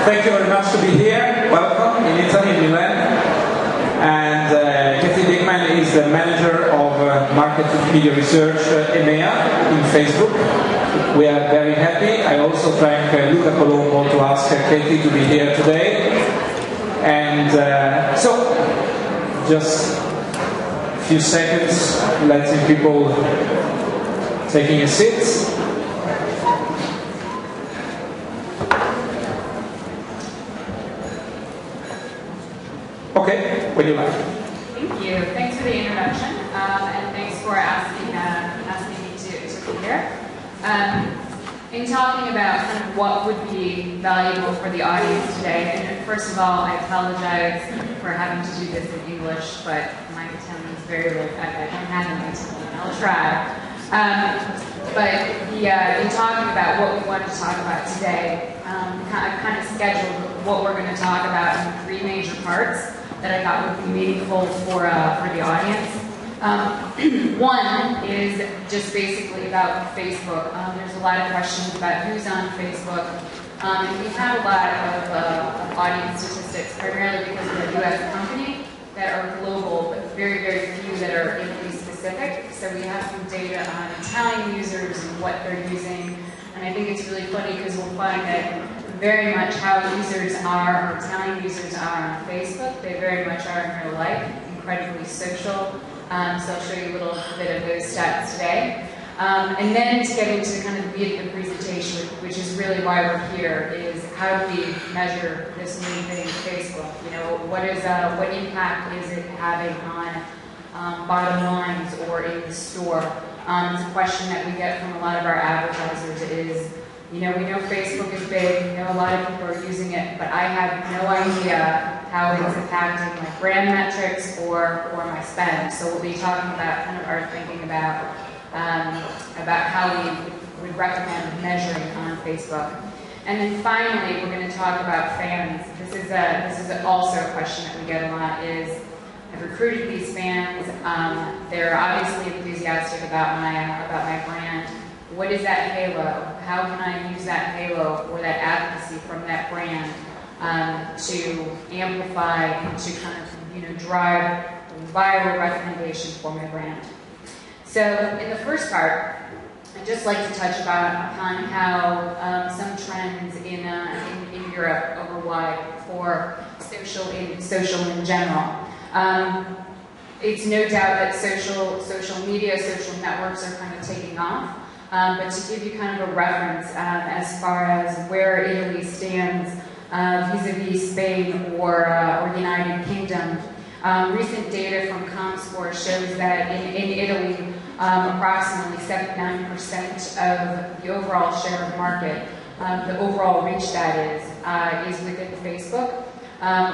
Thank you very much to be here. Welcome in Italy, in Milan. And Dickman is the manager of market media research EMEA in Facebook. We are very happy. I also thank Luca Colombo to ask Katie to be here today. And so, just a few seconds, letting people taking a seat. Okay, what do you like? Thank you. Thanks for the introduction, and thanks for asking me to be here. In talking about kind of what would be valuable for the audience today, and first of all, I apologize for having to do this in English, but my Italian is very low. I don't have any Italian. I'll try. In talking about what we want to talk about today, I've kind of scheduled what we're going to talk about in 3 major parts that I thought would be meaningful for the audience. One is just basically about Facebook. There's a lot of questions about who's on Facebook. And we have a lot of audience statistics, primarily because we're a US company, that are global, but very, very few that are Italy specific. So we have some data on Italian users and what they're using. And I think it's really funny because we'll find that very much how users are, or Italian users are on Facebook, they very much are in real life, incredibly social. So I'll show you a little bit of those stats today. And then to get into kind of the meat of the presentation, which is really why we're here, is how do we measure this new thing, Facebook? You know, what impact is it having on bottom lines or in the store? It's a question that we get from a lot of our advertisers is, you know, we know Facebook is big, we know a lot of people are using it, but I have no idea how it's impacting my brand metrics or my spend. So we'll be talking about kind of our thinking about how we would recommend measuring on Facebook. And then finally, we're going to talk about fans. This is also a question that we get a lot is, I've recruited these fans, they're obviously enthusiastic about my brand. What is that halo? How can I use that halo or that advocacy from that brand to amplify and to kind of drive viral recommendation for my brand? So in the first part, I'd just like to touch upon how some trends in Europe overwide for social in general. It's no doubt that social media, social networks are kind of taking off. But to give you kind of a reference as far as where Italy stands vis-a-vis Spain or United Kingdom, recent data from ComScore shows that in Italy, approximately 79% of the overall share of market, the overall reach that is within Facebook.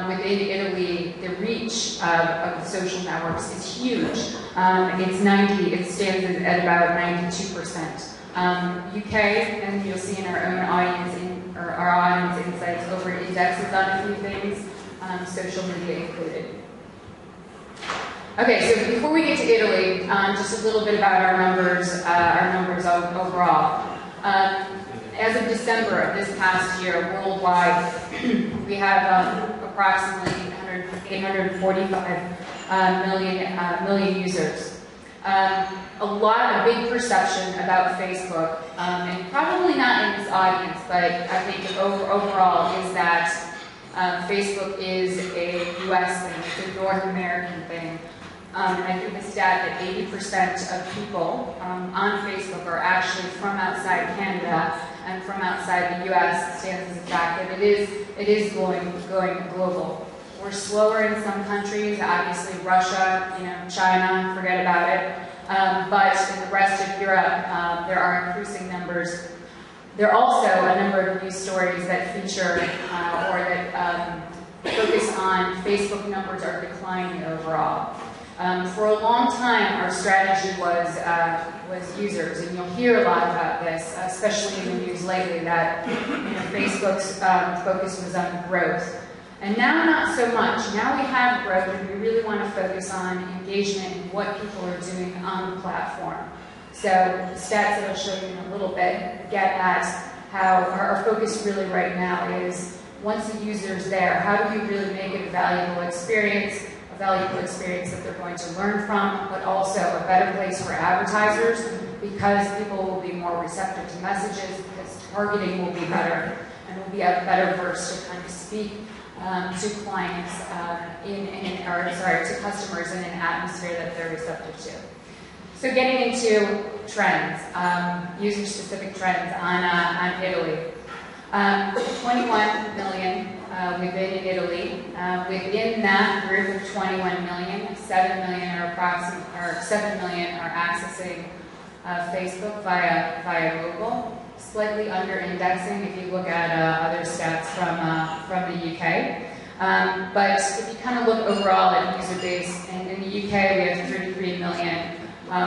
Within Italy, the reach of social networks is huge. It stands at about 92%. UK, and you'll see in our own audience, our audience insights, over indexes on a few things, social media included. Okay, so before we get to Italy, just a little bit about our numbers overall. As of December of this past year, worldwide, we have approximately 845 million users. A big perception about Facebook, and probably not in this audience, but I think overall is that Facebook is a US thing, it's a North American thing. And I think the stat that 80% of people on Facebook are actually from outside Canada and from outside the US stands as a fact that it is going global. We're slower in some countries, obviously Russia, China, forget about it. But in the rest of Europe, there are increasing numbers. There are also a number of news stories that feature or that focus on Facebook numbers are declining overall. For a long time, our strategy was users, and you'll hear a lot about this, especially in the news lately, that Facebook's focus was on growth. And now not so much. Now we have growth, and we really want to focus on engagement and what people are doing on the platform. So the stats that I'll show you in a little bit get at how our focus really right now is once the user's there, how do you really make it a valuable experience that they're going to learn from, but also a better place for advertisers, because people will be more receptive to messages, because targeting will be better, and will be a better verse to kind of speak to clients to customers in an atmosphere that they're receptive to. So getting into trends, user-specific trends on Italy. 21 million within Italy. Within that group of 21 million, 7 million are accessing Facebook via mobile. Slightly under-indexing if you look at other stats from the UK. But if you kind of look overall at user base, and in the UK we have 33 million.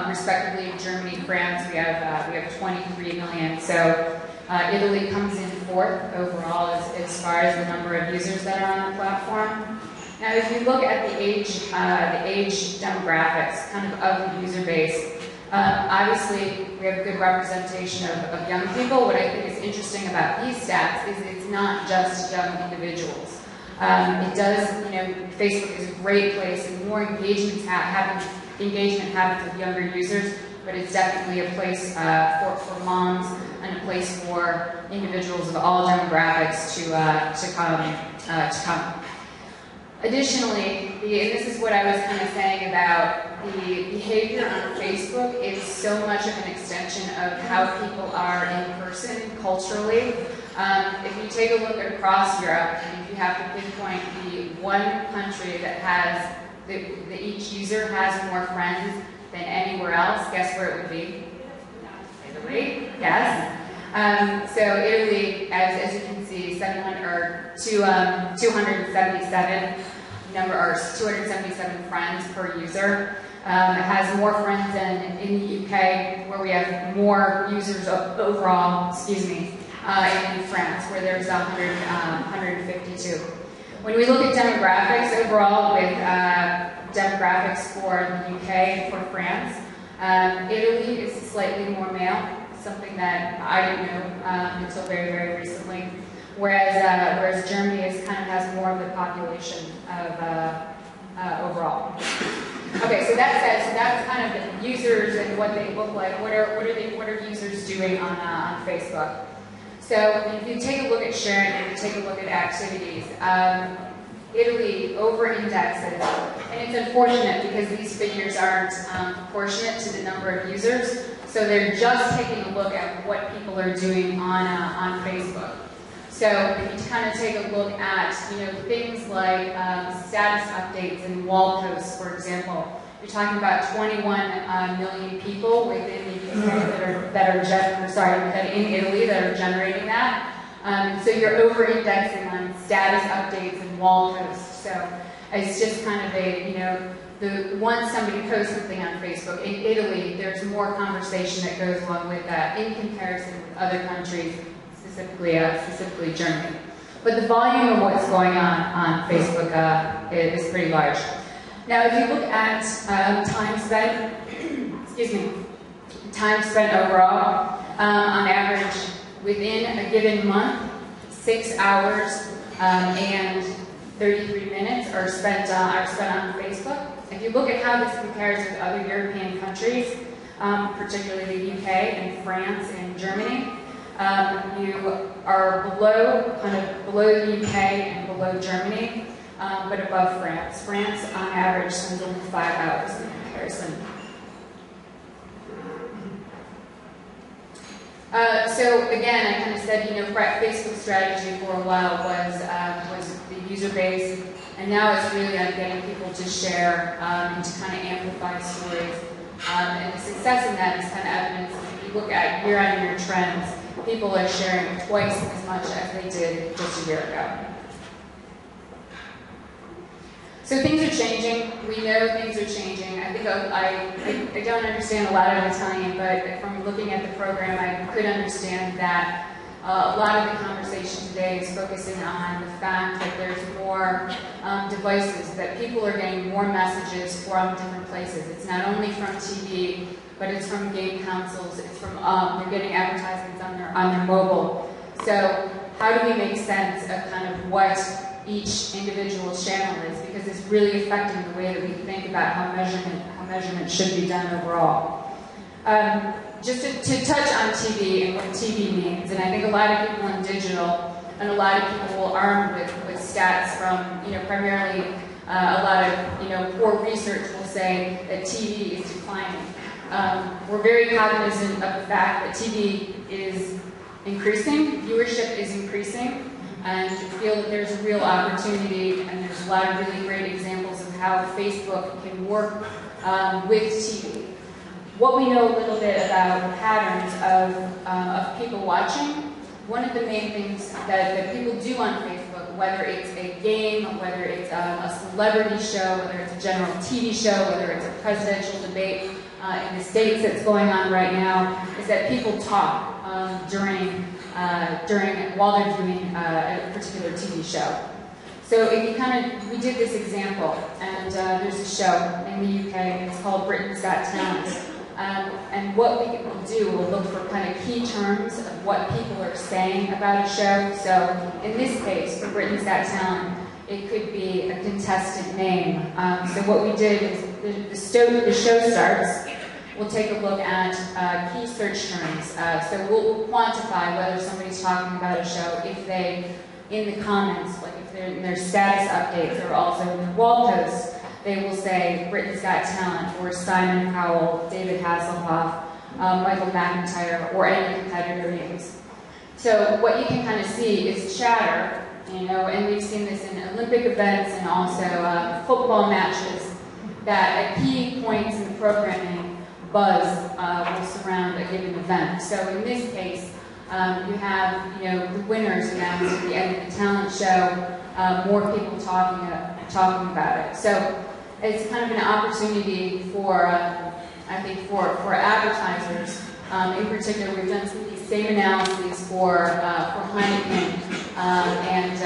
Respectively, in Germany, France, we have 23 million. So Italy comes in fourth overall as far as the number of users that are on the platform. Now, if you look at the age demographics, kind of the user base, obviously we have a good representation of young people. What I think is interesting about these stats is it's not just young individuals. It does, Facebook is a great place, and more engagement habits with younger users, but it's definitely a place for moms and a place for individuals of all demographics to come. Additionally, and this is what I was kind of saying about the behavior on Facebook is so much of an extension of how people are in person culturally. If you take a look at across Europe, and if you have to pinpoint the one country that has that each user has more friends than anywhere else, guess where it would be? Italy, yes. So Italy, as you can see, 277 friends per user. It has more friends than in the UK, where we have more users overall, in France, where there's 152. When we look at demographics overall, with demographics for the UK and for France, Italy is slightly more male, something that I didn't know until very, very recently. Whereas Germany has more of the population of overall. Okay, so that's kind of the users and what they look like. What are users doing on Facebook? So if you take a look at sharing, if you take a look at activities, Italy over-indexes, and it's unfortunate because these figures aren't proportionate to the number of users, so they're just taking a look at what people are doing on Facebook. So if you kind of take a look at things like status updates and wall posts, for example, you're talking about 21 million people within the UK that in Italy that are generating that. So you're over-indexing on status updates and wall posts. So it's just kind of once somebody posts something on Facebook, in Italy, there's more conversation that goes along with that in comparison with other countries, specifically Germany. But the volume of what's going on Facebook is pretty large. Now, if you look at time spent overall, on average, within a given month, 6 hours and 33 minutes are spent on Facebook. If you look at how this compares with other European countries, particularly the UK and France and Germany, you are below the UK and below Germany, but above France. France, on average, spends only 5 hours in comparison. So again, I kind of said, Facebook's strategy for a while was the user base, and now it's really on getting people to share and to kind of amplify stories. And the success in that is kind of evidence. If you look at year-on-year trends, people are sharing twice as much as they did just a year ago. So things are changing. We know things are changing. I think I don't understand a lot of Italian, but from looking at the program, I could understand that a lot of the conversation today is focusing on the fact that there's more devices, that people are getting more messages from different places. It's not only from TV, but it's from game consoles. It's from they're getting advertisements on their mobile. So how do we make sense of kind of what each individual channel is, because it's really affecting the way that we think about how measurement should be done overall. Just to touch on TV and what TV means, and I think a lot of people in digital and a lot of people armed with stats from, primarily a lot of, poor research will say that TV is declining. We're very cognizant of the fact that TV is increasing, viewership is increasing, and feel that there's a real opportunity, and there's a lot of really great examples of how Facebook can work with TV. What we know a little bit about patterns of people watching, one of the main things that people do on Facebook, whether it's a game, whether it's a celebrity show, whether it's a general TV show, whether it's a presidential debate in the States that's going on right now, is that people talk while they're doing a particular TV show. So if you we did this example, and there's a show in the UK, and it's called Britain's Got Talent. And what we will do, we'll look for kind of key terms of what people are saying about a show. So in this case, for Britain's Got Talent, it could be a contestant name. So what we did is the show starts. We'll take a look at key search terms. So we'll quantify whether somebody's talking about a show if they, in the comments, like if they're in their status updates or also in their wall posts, they will say Britain's Got Talent, or Simon Cowell, David Hasselhoff, Michael McIntyre, or any competitor names. So what you can kind of see is chatter, and we've seen this in Olympic events and also football matches, that at key points in the programming, buzz will surround a given event. So in this case, you have the winners announced at the end of the talent show, more people talking about it. So it's kind of an opportunity for, I think, for advertisers. In particular, we've done some of these same analyses for Heineken and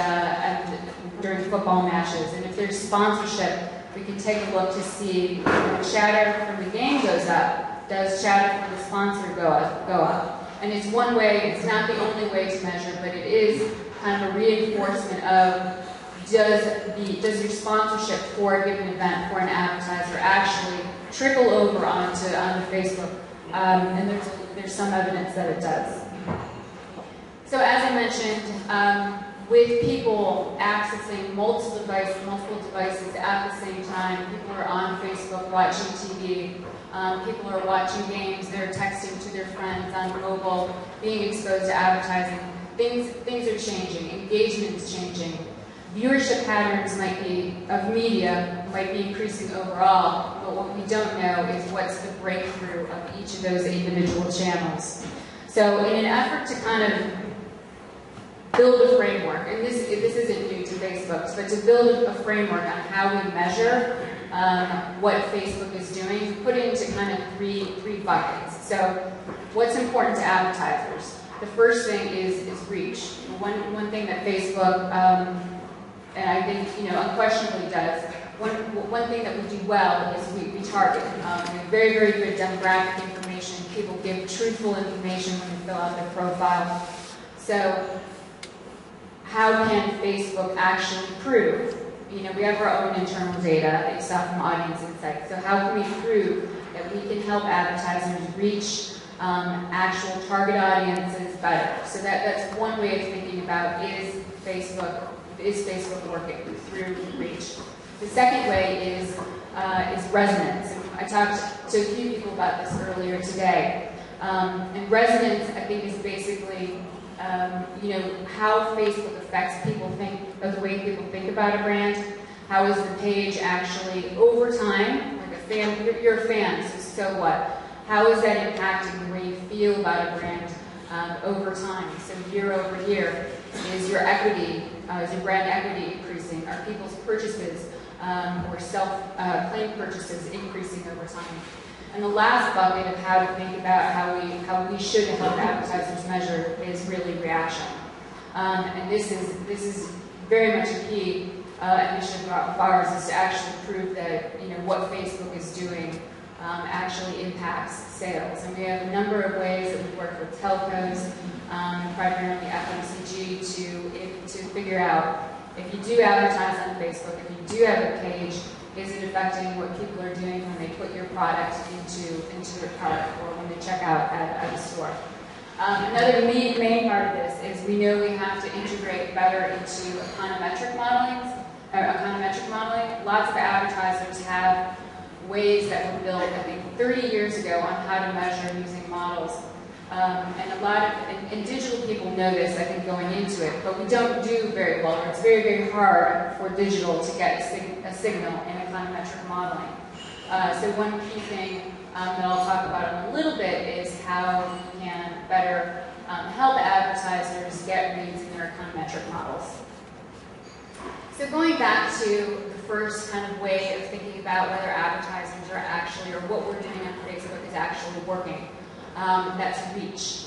during football matches. And if there's sponsorship, we can take a look to see when chatter from the game goes up, does chatter from the sponsor go up? And it's one way, it's not the only way to measure, but it is kind of a reinforcement of does your sponsorship for a given event for an advertiser actually trickle over onto Facebook? And there's some evidence that it does. So as I mentioned, with people accessing multiple devices at the same time, people are on Facebook watching TV, people are watching games, they're texting to their friends on mobile, being exposed to advertising. Things are changing, engagement is changing. Viewership patterns of media might be increasing overall, but what we don't know is what's the breakthrough of each of those individual channels. So in an effort to kind of build a framework, and this isn't new to Facebook, but to build a framework on how we measure what Facebook is doing, we put it into kind of three buckets. So what's important to advertisers? The first thing is reach. One thing that Facebook, and I think unquestionably does, one thing that we do well is we target. We have very, very good demographic information. People give truthful information when they fill out their profile. So how can Facebook actually prove? We have our own internal data that you saw from Audience Insights. So how can we prove that we can help advertisers reach actual target audiences better? So that's one way of thinking about is Facebook working through reach. The second way is resonance. I talked to a few people about this earlier today. And resonance, I think, is basically how Facebook affects the way people think about a brand. How is the page actually over time, like a fan, you're a fan, so what? How is that impacting the way you feel about a brand over time? So year over year, is your brand equity increasing? Are people's purchases or self-claim purchases increasing over time? And the last bucket of how to think about how we should help advertisers measure is really reaction. And this is very much a key initiative of ours, is to actually prove that what Facebook is doing actually impacts sales. And we have a number of ways that we work with telcos, primarily FMCG, to figure out if you do advertise on Facebook, if you do have a page, is it affecting what people are doing when they put your product into their cart or when they check out at a store? Another main part of this is we know we have to integrate better into econometric modeling. Lots of advertisers have ways that were built, I think, 30 years ago on how to measure using models. And digital people know this, I think, going into it, but we don't do very well, or it's very, very hard for digital to get a signal in econometric modeling. So one key thing that I'll talk about in a little bit is how we can better help advertisers get reads in their econometric models. So going back to the first kind of way of thinking about whether advertisers are actually, or what we're doing on Facebook is actually working. That's reach.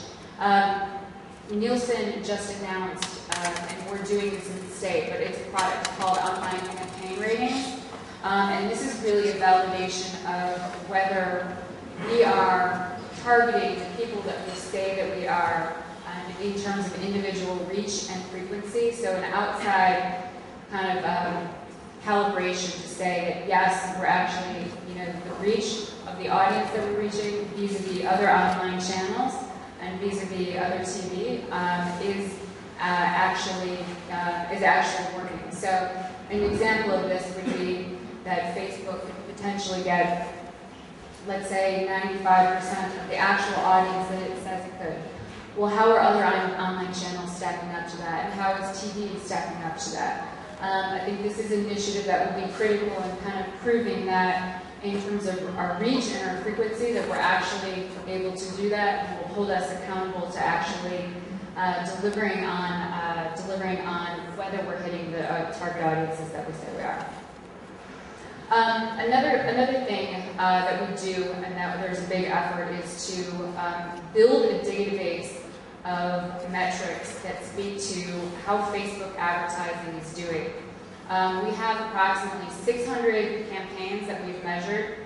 Nielsen just announced, and we're doing this in the state, but it's a product called Online Campaign Ratings. And this is really a validation of whether we are targeting the people that we say that we are in terms of individual reach and frequency. So an outside kind of calibration to say that yes, we're actually, the reach of the audience that we're reaching vis-a-vis other online channels and vis-a-vis other TV is actually working. So an example of this would be that Facebook could potentially get, let's say, 95% of the actual audience that it says it could. Well, how are other online channels stacking up to that? And how is TV stacking up to that? I think this is an initiative that will be critical in kind of proving that in terms of our reach and our frequency that we're actually able to do that, and will hold us accountable to actually delivering on whether we're hitting the target audiences that we say we are. Another thing that we do, and that there's a big effort, is to build a database of metrics that speak to how Facebook advertising is doing. We have approximately 600 campaigns that we've measured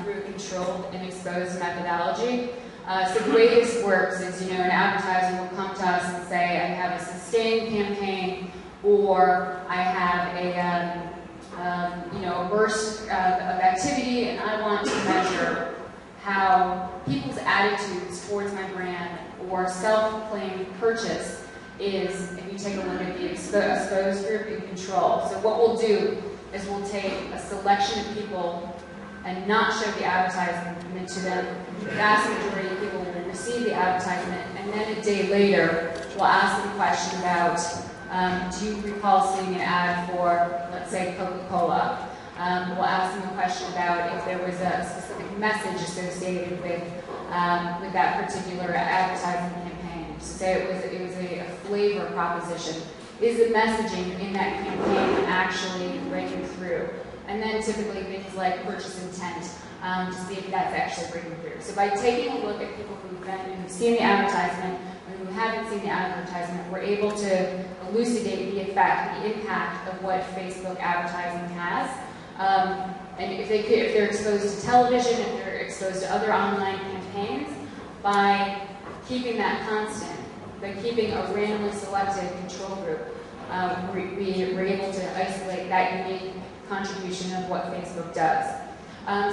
through a controlled and exposed methodology. So the way this works is, an advertiser will come to us and say, I have a sustained campaign, or I have a burst of activity, and I want to measure how people's attitudes towards my brand or self-claimed purchase is, if you take a look at the exposed group and control. So what we'll do is we'll take a selection of people and not show the advertisement to them. The vast majority of people will receive the advertisement, and then a day later, we'll ask them a question about, do you recall seeing an ad for, let's say, Coca-Cola? We'll ask them a question about if there was a specific message associated with that particular advertising campaign. So say it was a flavor proposition. Is the messaging in that campaign actually breaking through? And then typically things like purchase intent to see if that's actually breaking through. So by taking a look at people who've seen the advertisement and who haven't seen the advertisement, we're able to elucidate the effect, the impact of what Facebook advertising has. And if they're exposed to television, if they're exposed to other online campaigns, by keeping that constant, by keeping a randomly selected control group, we're able to isolate that unique contribution of what Facebook does.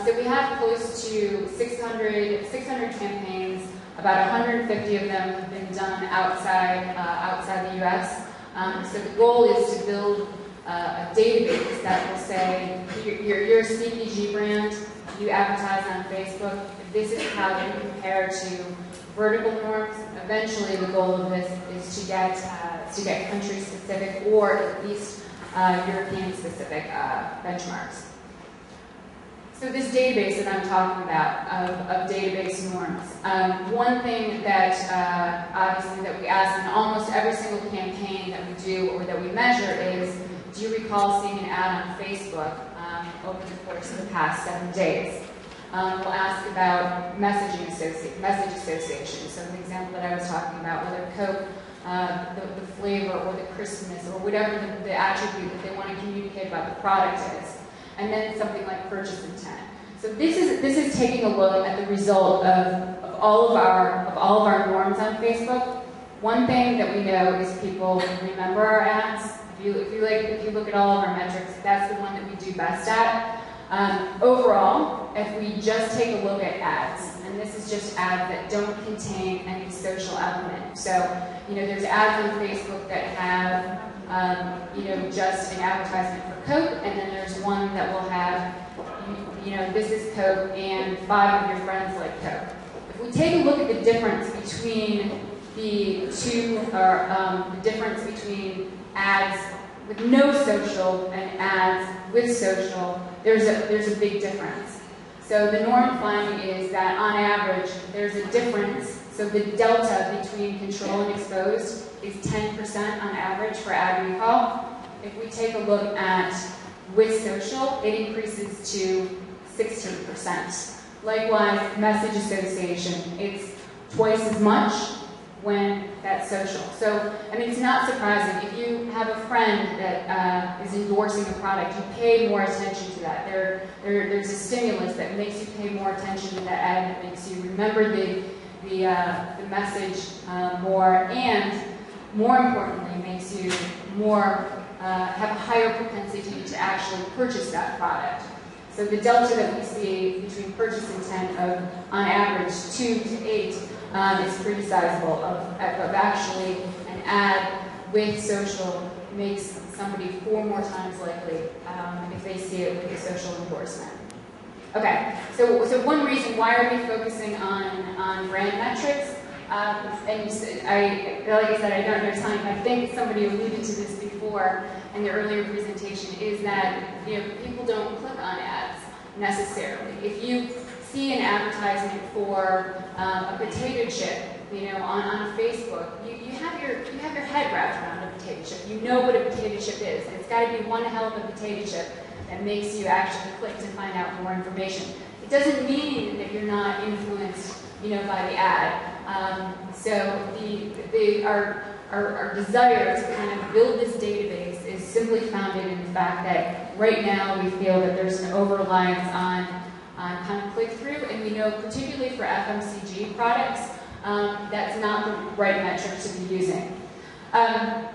So we have close to 600 campaigns. About 150 of them have been done outside the U.S. So the goal is to build a database that will say, you're a CPG brand, you advertise on Facebook, this is how you compare to vertical norms. Eventually the goal of this is to get country-specific or at least European-specific benchmarks. So this database that I'm talking about of database norms, one thing that obviously that we ask in almost every single campaign that we do or that we measure is, do you recall seeing an ad on Facebook over the course of the past 7 days? We'll ask about message association. So the example that I was talking about, whether Coke, the flavor or the crispness or whatever the attribute that they want to communicate about the product is. And then something like purchase intent. So this is taking a look at the result of all of our norms on Facebook One thing that we know is people remember our ads. If you look at all of our metrics, that's the one that we do best at. Overall, if we just take a look at ads, and this is just ads that don't contain any social element. So, there's ads on Facebook that have, just an advertisement for Coke, and then there's one that will have, this is Coke, and 5 of your friends like Coke. If we take a look at the difference between the two, or the difference between ads with no social and ads with social, there's a big difference. So the norm finding is that on average, there's a difference. So the delta between control and exposed is 10% on average for ad recall. If we take a look at with social, it increases to 16%. Likewise, message association, it's twice as much when that's social. So, it's not surprising. If you have a friend that is endorsing a product, you pay more attention to that. There's a stimulus that makes you pay more attention to that ad, that makes you remember the message more, and more importantly, makes you have a higher propensity to actually purchase that product. So the delta that we see between purchase intent of, on average, 2 to 8 is pretty sizable. Of actually an ad with social makes somebody 4 more times likely if they see it with a social endorsement. Okay, so one reason why are we focusing on brand metrics? And like I said, I don't know time. I think somebody alluded to this before in the earlier presentation, is that people don't click on ads necessarily. If you see an advertisement for a potato chip, on Facebook, you have your head wrapped around a potato chip. You know what a potato chip is. And it's got to be one hell of a potato chip that makes you actually click to find out more information. It doesn't mean that you're not influenced, by the ad. So our desire to kind of build this database is simply founded in the fact that right now we feel that there's an over-reliance on kind of click-through, and we know particularly for FMCG products, that's not the right metric to be using. At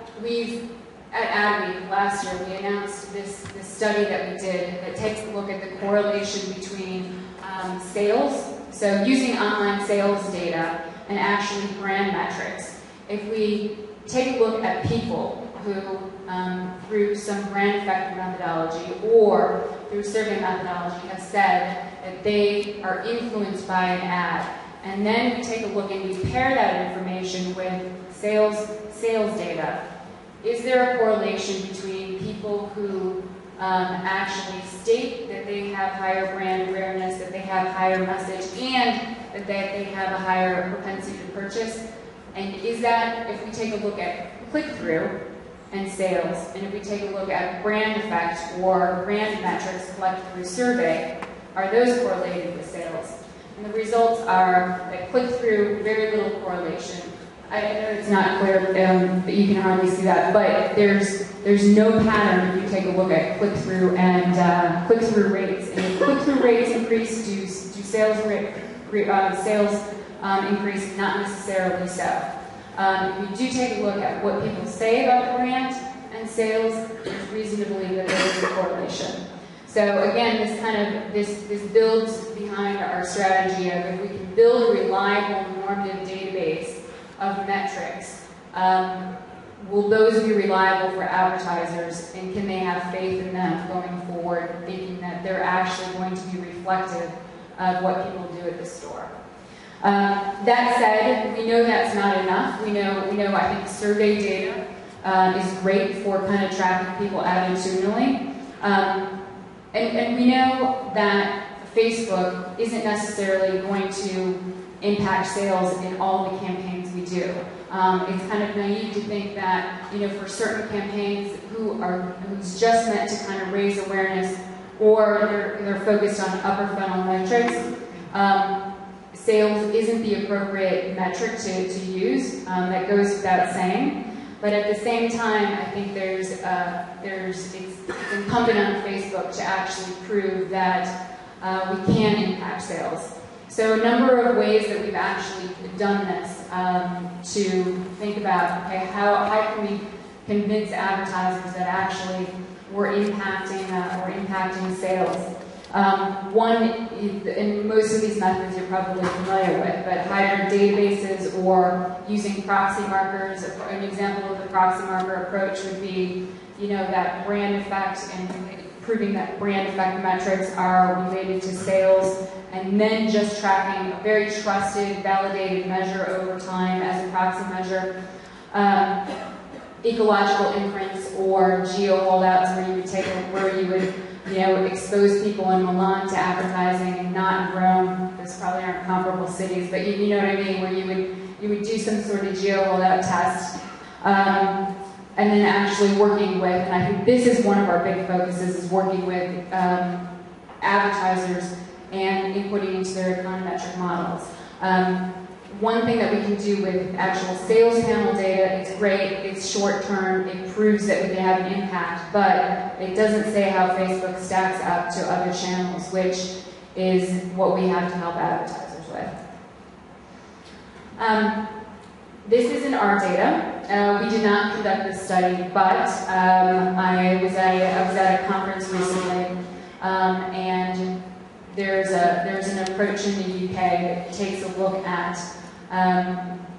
AdWeek last year, we announced this study that we did that takes a look at the correlation between sales, so using online sales data, and actually brand metrics. If we take a look at people who, through some brand effect methodology or through survey methodology, have said that they are influenced by an ad, and then we take a look and we pair that information with sales data, is there a correlation between people who actually state that they have higher brand awareness, that they have higher message, and that they have a higher propensity to purchase? And is that, if we take a look at click-through and sales, and if we take a look at brand effects or brand metrics collected through survey, are those correlated with sales? And the results are that click-through, very little correlation. I know it's not clear, but you can hardly see that, but there's no pattern if you take a look at click-through and click-through rates. And if click-through rates increase, do sales increase? Not necessarily so. If we do take a look at what people say about the brand and sales, there's reason to believe that there is a correlation. So again, this builds behind our strategy of, if we can build a reliable normative database of metrics, will those be reliable for advertisers, and can they have faith in them going forward, thinking that they're actually going to be reflective of what people do at the store? That said, we know that's not enough. We know I think survey data is great for kind of tracking people attitudinally. And we know that Facebook isn't necessarily going to impact sales in all the campaigns we do. It's kind of naive to think that, for certain campaigns who's just meant to kind of raise awareness, or they're focused on upper funnel metrics, sales isn't the appropriate metric to use. That goes without saying. But at the same time, I think it's incumbent on Facebook to actually prove that we can impact sales. So a number of ways that we've actually done this to think about, okay, how can we convince advertisers that actually we're impacting sales. One, and most of these methods you're probably familiar with, but hybrid databases or using proxy markers. An example of the proxy marker approach would be, that brand effect and proving that brand effect metrics are related to sales, and then just tracking a very trusted, validated measure over time as a proxy measure. Ecological inference or geo-holdouts, where you would expose people in Milan to advertising and not in Rome. Those probably aren't comparable cities, but you know what I mean, where you would do some sort of geo-holdout test, and then actually working with, and I think this is one of our big focuses, is working with advertisers and inputting into their econometric models. One thing that we can do with actual sales panel data, it's great, it's short-term, it proves that we have an impact, but it doesn't say how Facebook stacks up to other channels, which is what we have to help advertisers with. This isn't our data. We did not conduct this study, but I was at a conference recently, and there's an approach in the UK that takes a look at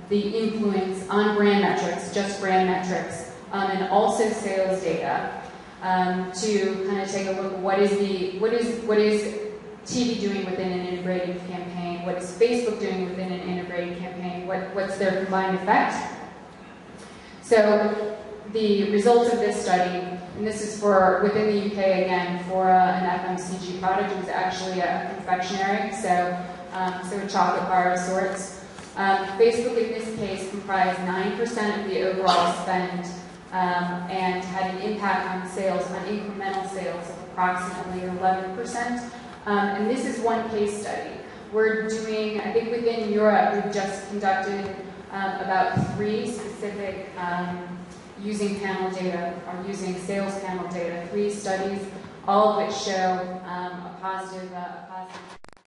the influence on brand metrics, just brand metrics, and also sales data, to kind of take a look at what is TV doing within an integrated campaign, what is Facebook doing within an integrated campaign, what's their combined effect. So the results of this study, and this is for within the UK again for an FMCG product. It was actually a confectionery, so a chocolate bar of sorts. Facebook in this case comprised 9% of the overall spend, and had an impact on sales, on incremental sales of approximately 11%. And this is one case study. We're doing, I think within Europe, we've just conducted about 3 specific using panel data, or using sales panel data, 3 studies, all of which show a positive